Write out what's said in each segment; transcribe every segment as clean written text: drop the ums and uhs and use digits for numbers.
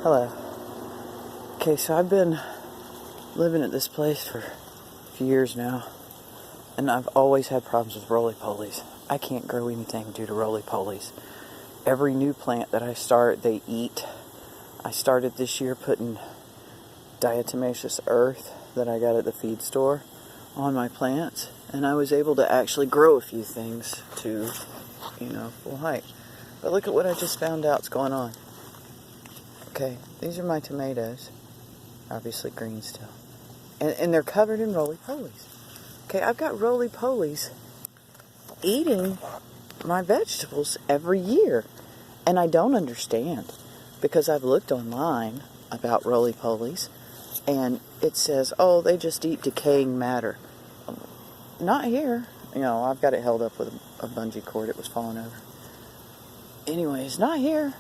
Hello. Okay, so I've been living at this place for a few years now, and I've always had problems with roly polies. I can't grow anything due to roly polies. Every new plant that I start, they eat. I started this year putting diatomaceous earth that I got at the feed store on my plants, and I was able to actually grow a few things to, full height. But look at what I just found out's going on. Okay, these are my tomatoes. Obviously green still. And they're covered in roly polies. Okay, I've got roly polies eating my vegetables every year. And I don't understand, because I've looked online about roly polies, and it says, oh, they just eat decaying matter. Not here. I've got it held up with a bungee cord. It was falling over. Anyways, not here.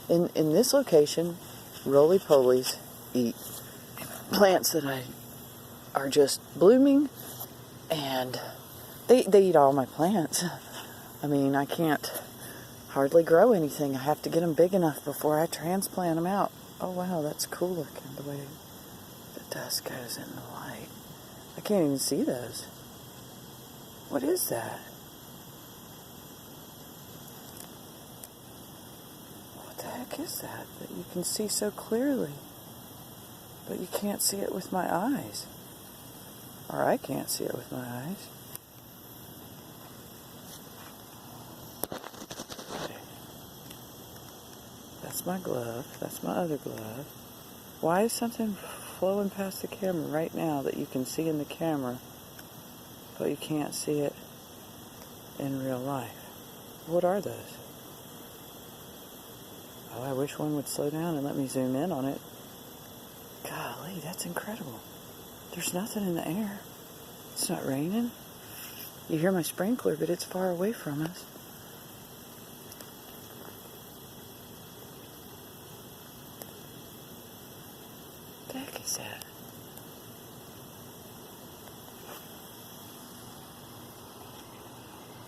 In this location, roly polies eat plants that are just blooming, and they eat all my plants. I mean, I can't hardly grow anything. I have to get them big enough before I transplant them out. Oh wow, that's cool looking, the way the dust goes in the light. I can't even see those. What is that? What the heck is that you can see so clearly, but you can't see it with my eyes? Or I can't see it with my eyes. Okay. That's my glove. That's my other glove. Why is something flowing past the camera right now that you can see in the camera, but you can't see it in real life? What are those? Oh, I wish one would slow down and let me zoom in on it. Golly, that's incredible. There's nothing in the air. It's not raining. You hear my sprinkler, but it's far away from us. What the heck is that?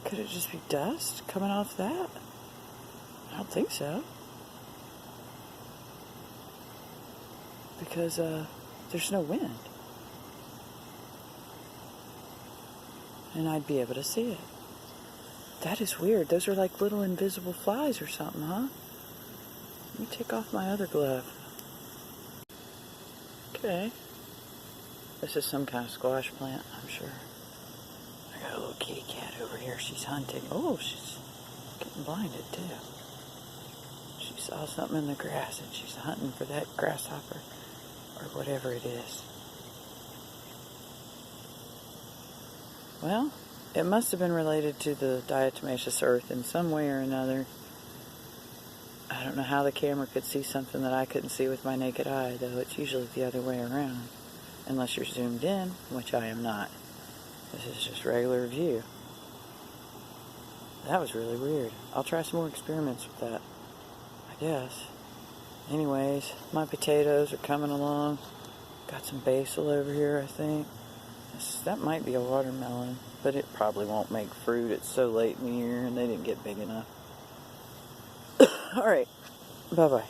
Could it just be dust coming off that? I don't think so. Because there's no wind. And I'd be able to see it. That is weird. Those are like little invisible flies or something, huh? Let me take off my other glove. Okay. This is some kind of squash plant, I'm sure. I got a little kitty cat over here. She's hunting. Oh, she's getting blinded too. She saw something in the grass and she's hunting for that grasshopper or whatever it is. Well, it must have been related to the diatomaceous earth in some way or another. I don't know how the camera could see something that I couldn't see with my naked eye, though it's usually the other way around. Unless you're zoomed in, which I am not. This is just regular view. That was really weird. I'll try some more experiments with that, I guess. Anyways, my potatoes are coming along. Got some basil over here, I think. That might be a watermelon, but it probably won't make fruit. It's so late in the year and they didn't get big enough. Alright, bye-bye.